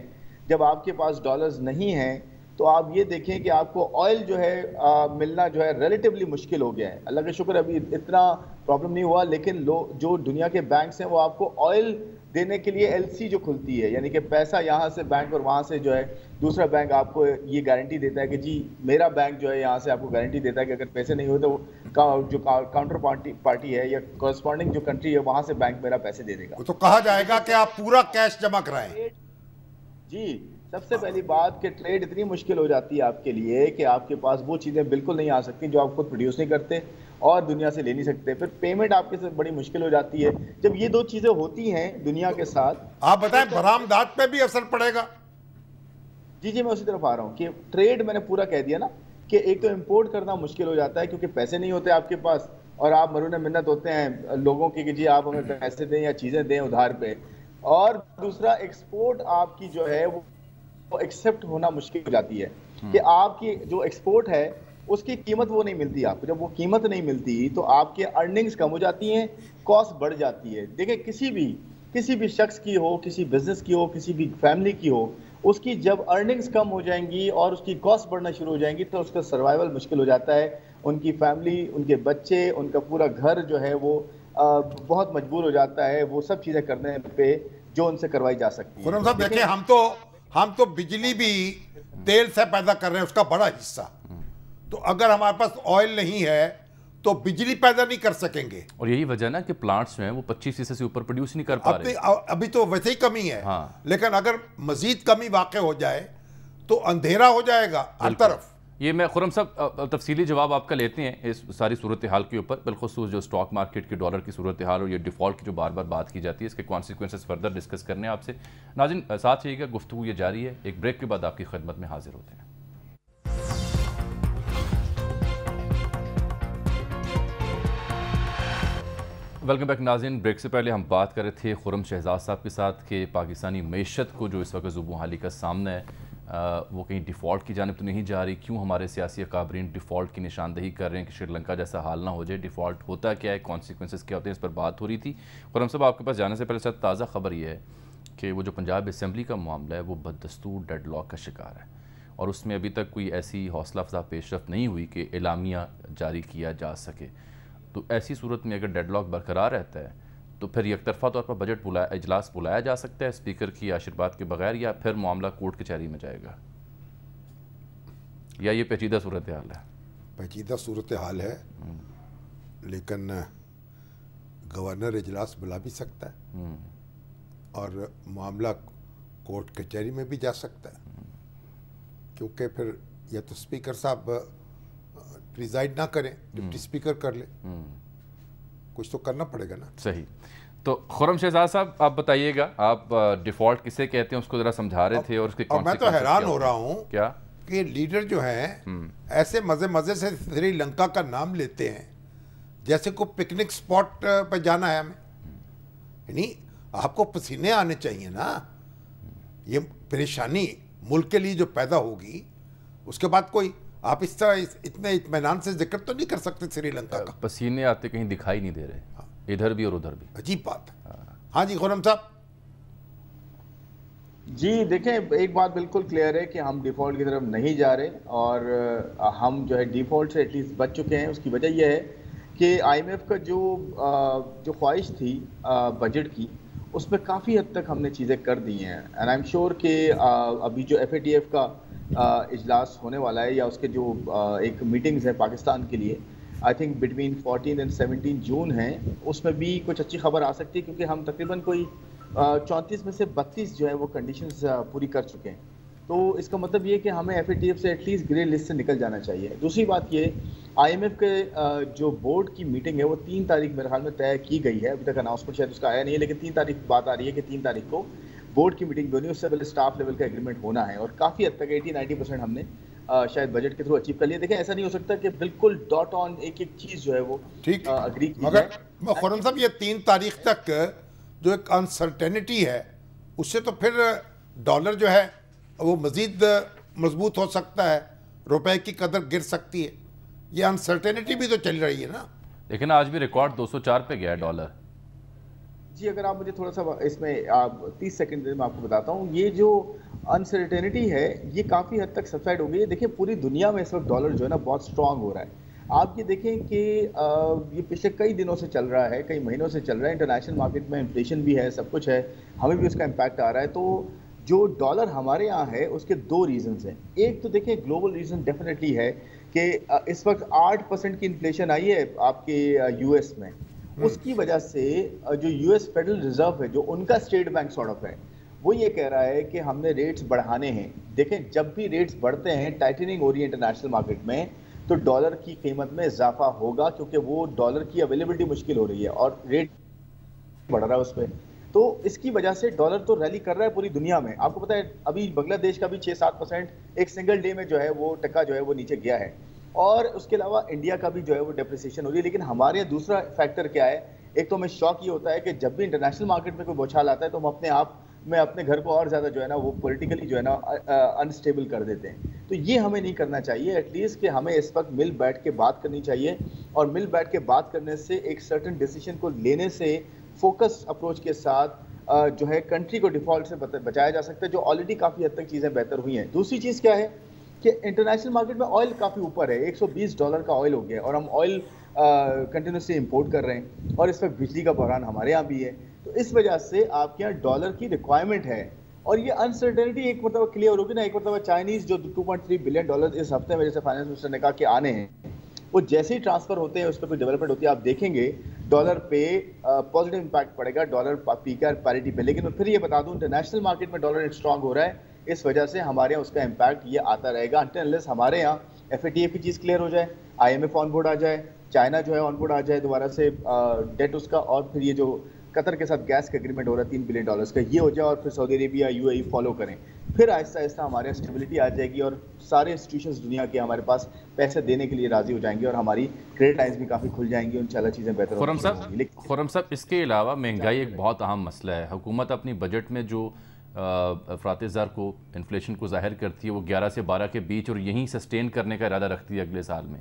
جب آپ کے پاس ڈالرز نہیں ہیں تو آپ یہ دیکھیں کہ آپ کو آئل جو ہے ملنا جو ہے ریلیٹیولی مشکل ہو گیا ہے. اللہ کا شکر ابھی اتنا پرابلم نہیں ہوا, لیکن جو دنیا کے بینکس ہیں وہ آپ کو آئل دینے کے لیے ایل سی جو کھلتی ہے, یعنی کہ پیسہ یہاں سے بینک اور وہاں سے جو ہے دوسرا بینک آپ کو یہ گارنٹی دیتا ہے کہ جی میرا بینک جو ہے یہاں سے آپ کو گارنٹی دیتا ہے کہ اگر پیسے نہیں ہوئے تو جو کاؤنٹر پارٹی ہے یا کورسپونڈنگ جو کنٹری ہے وہاں سے بینک میرا پیسے دے دے گا. تو کہا جائے گا کہ آپ پورا کیش جمع کرائیں. جی سب سے پہلی بات کہ ٹریڈ اتنی مشکل ہو جاتی ہے آپ کے لیے کہ آپ کے پاس وہ چیزیں بالکل نہیں آ سکتی جو آپ خود پروڈیوس نہیں کرتے اور دنیا سے لے نہیں سکتے. پھر پیمنٹ آپ کے ساتھ بڑی مشکل ہو جاتی ہے. جب یہ دو چیزیں ہوتی ہیں دنیا کے ساتھ, آپ بتائیں برآمدات پہ بھی اثر پڑے گا. جی میں اسی طرف آ رہا ہوں کہ ٹریڈ میں نے پورا کہہ دیا نا کہ ایک تو امپورٹ کرنا مشکل ہو جاتا ہے کیونکہ پیسے نہیں ہوتے آپ کے پاس اور آپ مرہون منت ہوتے ہیں لوگوں کی کہ جی آپ ہمیں پیسے دیں یا چیزیں دیں ادھار پہ. اور دوسرا ایکسپورٹ آپ کی جو ہے وہ ایکسیپٹ ہونا مشکل ہو جاتی ہے کہ آپ کی جو ایکسپورٹ ہے اس کی قیمت وہ نہیں ملتی آپ کو. جب وہ قیمت نہیں ملتی تو آپ کے ارننگز کم ہو جاتی ہیں, کاسٹ بڑھ جاتی ہے. دیکھیں کسی بھی شخص کی ہو, کسی بزنس کی ہو, کسی بھی فیملی کی ہو, اس کی جب ارننگز کم ہو جائیں گی اور اس کی کاسٹ بڑھنا شروع ہو جائیں گی تو اس کا سروائیول مشکل ہو جاتا ہے. ان کی فیملی, ان کے بچے, ان کا پورا گھر جو ہے وہ بہت مجبور ہو جاتا ہے وہ سب چیزیں کرنے پہ جو ان سے کروائی جا سکتی ہے. خرم صاحب دیکھیں ہم تو بجلی بھی تیل سے پیدا کر رہے ہیں اس کا بڑا حصہ, تو اگر ہمارے پاس آئل نہیں ہے تو بجلی پیدا نہیں کر سکیں گے. اور یہی وجہ نا کہ پلانٹس جو ہیں وہ 25% سے اوپر پروڈیوس نہیں کر پا رہے. ابھی تو ویسے ہی کمی ہے, لیکن اگر مزید کمی واقع ہو جائے تو اندھیرا ہو جائے گا ہر طرف. یہ میں خرم صاحب تفصیلی جواب آپ کا لیتے ہیں اس ساری صورتحال کے اوپر, بالخصوص جو سٹاک مارکیٹ کی ڈالر کی صورتحال اور یہ ڈیفالٹ کی جو بار بار بات کی جاتی ہے اس کے کانسیکوینسز فردر ڈسکس کرنے آپ سے. ناظرین ساتھ رہیے گا, گفتگو یہ جاری ہے, ایک بریک کے بعد آپ کی خدمت میں حاضر ہوتے ہیں. ویلکم بیک ناظرین. بریک سے پہلے ہم بات کر رہے تھے خرم شہزاد صاحب کے ساتھ کہ پاکستانی معیشت کو جو اس وقت زبوں حالی کا سامنا ہے وہ کہیں ڈیفالٹ کی جانب تو نہیں جا رہی. کیوں ہمارے سیاسی اکابرین ڈیفالٹ کی نشاندہی کر رہے ہیں کہ سری لنکا جیسا حال نہ ہو جائے؟ ڈیفالٹ ہوتا کیا ہے, کانسیکوینسز کیا ہوتے ہیں, اس پر بات ہو رہی تھی. خرم صاحب آپ کے پاس جانے سے پہلے ساتھ تازہ خبر یہ ہے کہ وہ جو پنجاب اسمبلی کا معاملہ ہے وہ بددستور ڈیڈ لاک کا شکار ہے اور اس میں ابھی تک کوئی ایسی حوصلہ افزا پیش رفت نہیں ہوئی کہ اعلامیہ جاری کیا جا سکے. تو ایسی صورت میں اگر ڈیڈ لاک برقرار رہتا ہے تو پھر یک طرفہ طور پر بجٹ اجلاس بلایا جا سکتا ہے اسپیکر کی آشرواد کے بغیر, یا پھر معاملہ کورٹ کچہری میں جائے گا, یا یہ پیچیدہ صورتحال ہے؟ پیچیدہ صورتحال ہے, لیکن गवर्नर इजलास बुला भी सकता है और मामला कोर्ट कचहरी में भी जा सकता है, क्योंकि फिर या तो स्पीकर साहब प्रिजाइड ना करें, डिप्टी स्पीकर कर ले, कुछ तो करना पड़ेगा ना। सही। तो खुर्रम शहजाद साहब, आप बताइएगा, आप डिफॉल्ट किसे कहते हैं उसको जरा समझा रहे थे और उसके और मैं तो हैरान हो रहा हूँ क्या कि लीडर जो हैं ऐसे मजे मजे से श्रीलंका का नाम लेते हैं जैसे को पिकनिक स्पॉट पर जाना है हमें। यानी आपको पसीने आने चाहिए ना। ये परेशानी मुल्क के लिए जो पैदा होगी उसके बाद कोई आप इस तरह इतने इत्मीनान से जिक्र तो नहीं कर सकते श्रीलंका का। पसीने आते कहीं दिखाई नहीं दे रहे, इधर भी और उधर भी। अजीब बात है। हाँ जी खुर्रम साहब। जी देखें, एक बात बिल्कुल क्लियर है कि हम डिफ़ॉल्ट की तरफ नहीं जा रहे और हम जो है डिफ़ॉल्ट से एटलीस्ट बच चुके हैं। उसकी वजह यह है कि IMF का जो ख्वाहिश थी बजट की, उसमें काफ़ी हद तक हमने चीज़ें कर दी हैं। एंड आई एम श्योर कि अभी जो FATF का इजलास होने वाला है या उसके जो एक मीटिंग्स है पाकिस्तान के लिए, आई थिंक बिटवीन 14 एंड 17 जून हैं, उसमें भी कुछ अच्छी खबर आ सकती है, क्योंकि हम तकरीबन कोई 34 में से 32 जो है वो कंडीशंस पूरी कर चुके हैं। तो इसका मतलब ये कि हमें FATF से एटलीस्ट ग्रे लिस्ट से निकल जाना चाहिए। दूसरी बात ये, IMF के जो बोर्ड की मीटिंग है वो 3 तारीख मेरे ख्याल में तय की गई है। अभी तक अनाउंसमेंट शायद उसका आया नहीं है, लेकिन 3 तारीख बात आ रही है कि 3 तारीख को बोर्ड की मीटिंग होनी है। उससे पहले स्टाफ लेवल का एग्रीमेंट होना है और काफ़ी हद तक 80-90% हमने शायद बजट के थ्रू अचीव कर लिया। देखें, ऐसा नहीं हो सकता कि बिल्कुल डॉट ऑन एक एक चीज़ जो है वो ठीक अग्री की। मगर खुर्रम साहब, ये 3 तारीख तक जो एक अनसर्टेनिटी है, उससे तो फिर डॉलर जो है वो मज़ीद मजबूत हो सकता है, रुपए की कदर गिर सकती है। ये अनसर्टेनिटी भी तो चल रही है ना। लेकिन आज भी रिकॉर्ड 204 पे गया है डॉलर। जी, अगर आप मुझे थोड़ा सा इसमें आप 30 सेकंड में आपको बताता हूँ, ये जो अनसर्टेनिटी है ये काफ़ी हद तक सबसाइड हो गई है। देखिए, पूरी दुनिया में इस वक्त डॉलर जो है ना बहुत स्ट्रांग हो रहा है। आप ये देखें कि ये पिछले कई दिनों से चल रहा है, कई महीनों से चल रहा है। इंटरनेशनल मार्केट में इन्फ्लेशन भी है, सब कुछ है, हमें भी उसका इम्पैक्ट आ रहा है। तो जो डॉलर हमारे यहाँ है उसके 2 रीजंस हैं। एक तो देखिए ग्लोबल रीजन डेफिनेटली है कि इस वक्त 8% की इन्फ्लेशन आई है आपके US में। उसकी वजह से जो US फेडरल रिजर्व है, जो उनका स्टेट बैंक सॉर्ट ऑफ है, वो ये कह रहा है कि हमने रेट्स बढ़ाने हैं। देखें, जब भी रेट्स बढ़ते हैं, टाइटनिंग हो रही है इंटरनेशनल मार्केट में, तो डॉलर की कीमत में इजाफा होगा, क्योंकि वो डॉलर की अवेलेबिलिटी मुश्किल हो रही है और रेट बढ़ रहा है उस पर। तो इसकी वजह से डॉलर तो रैली कर रहा है पूरी दुनिया में। आपको पता है अभी बांग्लादेश का भी 6-7% एक सिंगल डे में जो है वो टका जो है वो नीचे गया है, और उसके अलावा इंडिया का भी जो है वो डेप्रिसिएशन हो रही है। लेकिन हमारे यहाँ दूसरा फैक्टर क्या है, एक तो हमें शौक ये होता है कि जब भी इंटरनेशनल मार्केट में कोई बौछार आता है तो हम अपने आप में अपने घर को और ज़्यादा जो है ना वो पॉलिटिकली जो है ना अनस्टेबल कर देते हैं। तो ये हमें नहीं करना चाहिए। एटलीस्ट कि हमें इस वक्त मिल बैठ के बात करनी चाहिए, और मिल बैठ के बात करने से एक सर्टेन डिसीजन को लेने से फोकस अप्रोच के साथ जो है कंट्री को डिफॉल्ट से बचाया जा सकता है, जो ऑलरेडी काफ़ी हद तक चीज़ें बेहतर हुई हैं। दूसरी चीज़ क्या है कि इंटरनेशनल मार्केट में ऑयल काफ़ी ऊपर है, $120 का ऑयल हो गया है, और हम ऑयल कंटिन्यूसली इंपोर्ट कर रहे हैं, और इस वक्त बिजली का बहरान हमारे यहाँ भी है। तो इस वजह से आपके यहाँ डॉलर की रिक्वायरमेंट है, और ये अनसर्टेनिटी एक मतलब क्लियर होगी ना। एक मतलब चाइनीज़ जो $2.3 बिलियन इस हफ्ते में, जैसे फाइनेंस मिनिस्टर ने कहा कि आने हैं, वो जैसे ही ट्रांसफर होते हैं उस पर कोई डेवलपमेंट होती है, आप देखेंगे डॉलर पे पॉजिटिव इंपैक्ट पड़ेगा, डॉलर पीकर पैरिटी पे। लेकिन मैं फिर ये बता दूं, इंटरनेशनल मार्केट में डॉलर स्ट्रांग हो रहा है, इस वजह से हमारे यहाँ उसका इम्पैक्ट ये आता रहेगा अनटिल हमारे यहाँ FATF की चीज़ क्लियर हो जाए, IMF ऑन बोर्ड आ जाए, चाइना जो है ऑन बोर्ड आ जाए दोबारा से डेट उसका, और फिर ये जो कतर के साथ गैस का एग्रीमेंट हो रहा है $3 बिलियन का, ये हो जाए, और फिर सऊदी अरेबिया UAE फॉलो करें। फिर आहिस्ता आहिस्ता हमारे यहाँ स्टेबिलिटी आ जाएगी, और सारे इंस्टीट्यूशंस दुनिया के हमारे पास पैसे देने के लिए राजी हो जाएंगे, और हमारी क्रेडिट लाइन्स भी काफ़ी खुल जाएंगी, उन इंशाल्लाह चीज़ें बेहतर होंगी। खुर्रम साहब, इसके अलावा महंगाई एक बहुत अहम मसला है। हुकूमत अपनी बजट में जो अफरात ज़र को, इन्फ्लेशन को ज़ाहिर करती है, वो 11 से 12 के बीच, और यहीं सस्टेन करने का इरादा रखती है अगले साल में।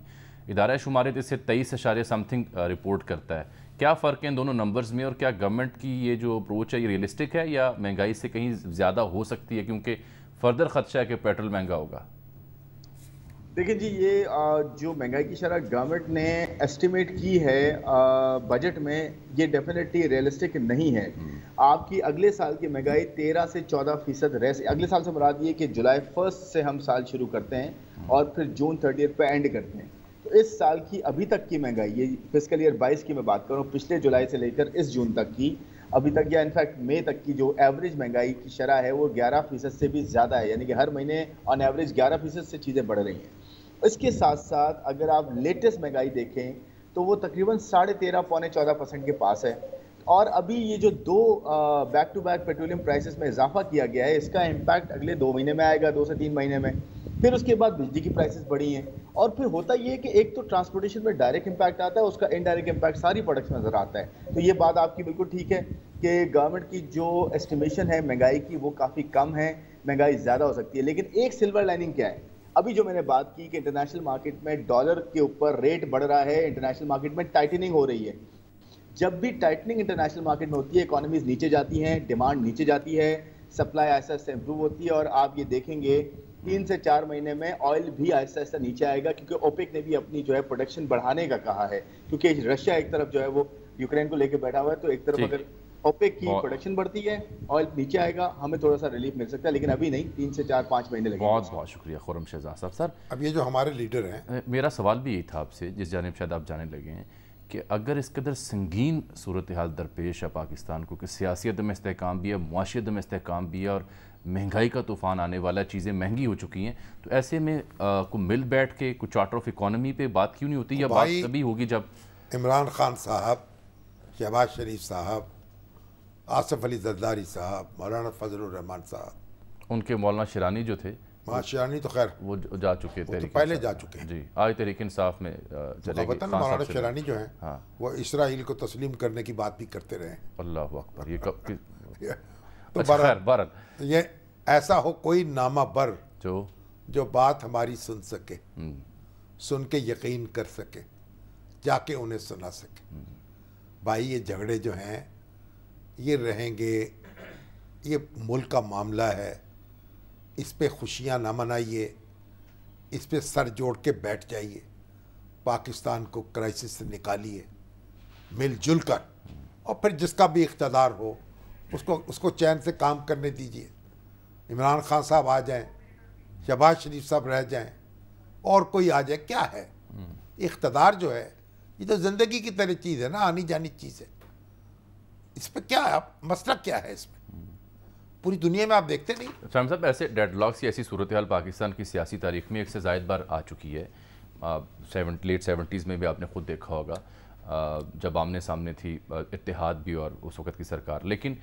इदारा शुमारियत इससे 23.something रिपोर्ट करता है। क्या फ़र्क है इन दोनों नंबर्स में, और क्या गवर्नमेंट की ये जो अप्रोच है ये रियलिस्टिक है, या महंगाई से कहीं ज़्यादा हो सकती है, क्योंकि फर्दर खदशा है कि पेट्रोल महंगा होगा? देखिए जी, ये जो महंगाई की शरह गवर्नमेंट ने एस्टिमेट की है बजट में, ये डेफिनेटली रियलिस्टिक नहीं है। आपकी अगले साल की महंगाई 13 से 14% रह, अगले साल से मुराद ये कि जुलाई 1 से हम साल शुरू करते हैं और फिर जून 30 पे एंड करते हैं। तो اس سال کی ابھی تک کی مہنگائی، یہ فسکل ایئر 22 کی میں بات کروں، پچھلے جولائی سے لے کر اس جون تک کی ابھی تک، یا انفیکٹ مئی تک کی جو ایوریج مہنگائی کی شرح ہے وہ 11% سے بھی زیادہ ہے، یعنی کہ ہر مہینے آن ایوریج 11% سے چیزیں بڑھ رہی ہیں۔ اس کے ساتھ ساتھ اگر آپ لیٹسٹ مہنگائی دیکھیں تو وہ تقریباً 13.5 پونے 14% کے پاس ہے، اور ابھی یہ جو دو back to back petroleum prices میں اضافہ کیا گیا ہے، اس کا امپیکٹ اگلے 2 مہینے میں آئے گا، 2 سے 3 مہینے میں۔ پھر اس کے بعد بجلی کی پرائسز بڑھی ہیں، اور پھر ہوتا یہ ہے کہ ایک تو ٹرانسپورٹیشن میں ڈائریکٹ امپیکٹ آتا ہے، اس کا انڈائریکٹ امپیکٹ ساری پروڈکٹس میں نظر آتا ہے۔ تو یہ بات آپ کی بالکل ٹھیک ہے کہ گورنمنٹ کی جو اسٹیمیشن ہے مہنگائی کی وہ کافی کم ہے، مہنگائی زیادہ ہو سکتی ہے، لیکن ایک سلور لائننگ کیا ہے؟ ابھی جو میں نے بات کی کہ انٹرنیشنل مارکیٹ میں ڈالر کے اوپر ریٹ بڑھ رہا ہے، انٹرنیشنل مارکیٹ میں ٹائٹننگ ہو رہی ہے۔ جب بھی ٹائٹننگ انٹرنیشنل مارکیٹ میں ہوتی ہے، اکانومیز نیچے جاتی ہیں، ڈیمانڈ نیچے جاتی ہے، سپلائی آہستہ آہستہ امپروو ہوتی ہے، اور آپ یہ دیکھیں گے 3 سے 4 مہینے میں آئل بھی آہستہ آہستہ نیچے آئے گا، کیونکہ اوپیک نے بھی اپنی جو ہے پروڈکشن بڑھانے کا کہا ہے، کیونکہ رشیا ایک طرف جو ہے وہ یوکرین کو لے کے بیٹھا ہوا ہے، تو ایک طرف اگر اوپیک کی پروڈکشن بڑھتی ہے، آئل نیچے آئے گا، ہمیں تھوڑا سا ریلیف مل سکتا ہے، لیکن ابھی نہیں، 3 سے 4-5 مہینے لگیں گے۔ بہت بہت شکریہ خرم شہزاد صاحب۔ سر اب یہ جو ہمارے لیڈر ہیں، میرا سوال بھی یہی تھا آپ سے، جس جانب شاید آپ جانے لگے ہیں، کہ اگر اس قدر سنگین صورتحال درپیش ہے پاکستان کو، کہ سیاسی عدم استحکام بھی ہے، معاشی عدم استحکام بھی ہے، اور مہنگائی کا طوفان آنے والا ہے، چیزیں مہنگی ہو چکی ہیں، تو ایسے میں کوئی مل بیٹھ کے کوئی چارٹر آف اکانومی پہ بات کیوں نہیں ہوتی، یا بات تبھی ہوگی جب عمران خان صاحب، شہباز شریف صاحب، آصف علی زرداری صاحب، مولانا فضل الرحمان صاحب، ان کے مولانا شیرانی جو تھے، شیرانی تو خیر وہ جا چکے تھے، پہلے جا چکے ہیں، جی آج تحریک انصاف میں چلے گئے۔ مولانا شیرانی جو ہیں وہ اسرائیل کو تسلیم کرنے کی بات بھی کرتے رہے۔ اللہ اکبر، یہ کب تو بہرحال یہ ایسا ہو کوئی نامہ بر جو بات ہماری سن سکے، سن کے یقین کر سکے، جا کے انہیں سنا سکے۔ بھائی یہ جھگڑے جو ہیں یہ رہیں گے، یہ ملک کا معاملہ ہے، اس پہ خوشیاں نہ منائیے، اس پہ سر جوڑ کے بیٹھ جائیے، پاکستان کو کرائسس سے نکالیے مل جل کر، اور پھر جس کا بھی اقتدار ہو اس کو چین سے کام کرنے دیجیے۔ عمران خان صاحب آ جائیں، شہباز شریف صاحب رہ جائیں، اور کوئی آ جائے، کیا ہے اقتدار جو ہے، یہ تو زندگی کی طرح چیز ہے نا، آنی جانی چیز ہے، اس پہ کیا ہے، مسئلہ کیا ہے اس میں؟ پوری دنیا میں آپ دیکھتے نہیں۔ شاہم صاحب ایسے ڈیڈ لاکس کی ایسی صورتحال پاکستان کی سیاسی تاریخ میں ایک سے زائد بار آ چکی ہے، لیٹ 70s میں بھی آپ نے خود دیکھا ہوگا، جب آمنے سامنے تھی اتحاد بھی اور اس وقت کی سرکار، لیکن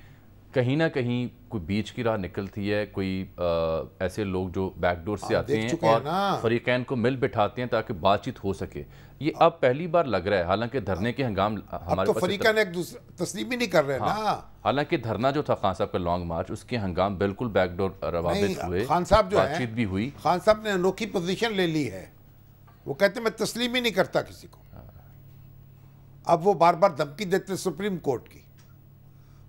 کہیں نہ کہیں کوئی بیچ کی راہ نکلتی ہے، کوئی ایسے لوگ جو بیک ڈور سے آتے ہیں اور فریقین کو مل بٹھاتے ہیں تاکہ بات چیت ہو سکے۔ یہ اب پہلی بار لگ رہا ہے، حالانکہ دھرنے کے ہنگام ہمارے پاس فریقین ایک دوسرے تسلیم ہی نہیں کر رہے نا، حالانکہ دھرنا جو تھا خان صاحب کا لانگ مارچ، اس کے ہنگام بالکل بیک ڈور روابط ہوئے، خان صاحب جو بات چیت بھی ہوئی۔ خان صاحب نے انوکھی پوزیشن لے لی ہے، وہ کہتے ہیں میں تسلیم ہی نہیں کرتا کسی کو، اب وہ بار بار دھمکی دیتے سپریم کورٹ کی۔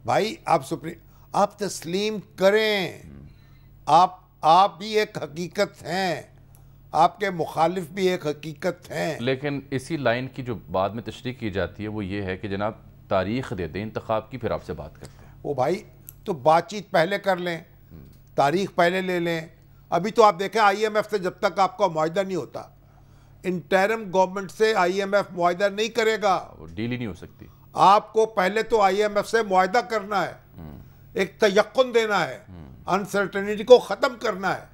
بھائی آپ تسلیم کریں، آپ بھی ایک حقیقت ہیں، آپ کے مخالف بھی ایک حقیقت ہیں، لیکن اسی لائن کی جو بعد میں تشریح کی جاتی ہے وہ یہ ہے کہ جناب تاریخ دے دیں انتخاب کی، پھر آپ سے بات کرتے ہیں۔ وہ بھائی تو بات چیت پہلے کر لیں، تاریخ پہلے لے لیں۔ ابھی تو آپ دیکھیں IMF سے جب تک آپ کا معاہدہ نہیں ہوتا، انٹرم گورنمنٹ سے IMF معاہدہ نہیں کرے گا، وہ ڈیل ہی نہیں ہو سکتی۔ آپ کو پہلے تو IMF سے معاہدہ کرنا ہے، ایک تیقن دینا ہے، انسرٹنٹی کو ختم کرنا ہے۔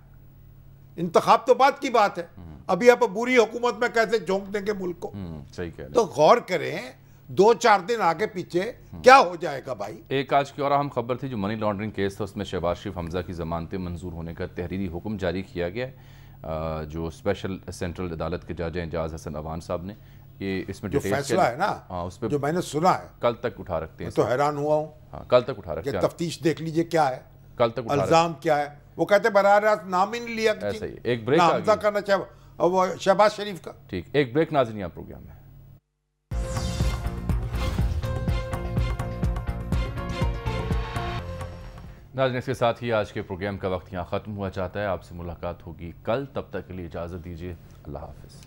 انتخاب تو بعد کی بات ہے، ابھی آپ بری حکومت میں کیسے جھونک دیں گے ملک کو؟ صحیح کہہ رہے ہیں۔ تو غور کریں 2-4 دن آگے پیچھے کیا ہو جائے گا بھائی۔ ایک آج کی اور اہم خبر تھی جو منی لانڈرنگ کیس تھا، اس میں شہباز شریف حمزہ کی ضمانتیں منظور ہونے کا تحریری حکم جاری کیا گیا ہے، جو اسپیشل سینٹرل عدالت کے جج ہیں اعجاز حسن اوان صاحب نے۔ یہ اس میں جو فیصلہ ہے نا، اس پہ جو میں نے سنا ہے، کل تک اٹھا رکھتے ہیں، میں تو حیران ہوا ہوں، کل تک اٹھا رکھتے کہ ہیں، تفتیش دیکھ لیجئے کیا ہے، کل تک الزام کیا ہے۔ وہ کہتے براہ راست نام ہی نہیں لیا، ایسا ہی ایک بریک آ حمزہ کا نہ وہ شہباز شریف کا۔ ٹھیک، ایک بریک ناظرین آپ پروگرام میں۔ ناظرین اس کے ساتھ ہی آج کے پروگرام کا وقت یہاں ختم ہوا چاہتا ہے، آپ سے ملاقات ہوگی کل، تب تک کے لیے اجازت دیجیے، اللہ حافظ۔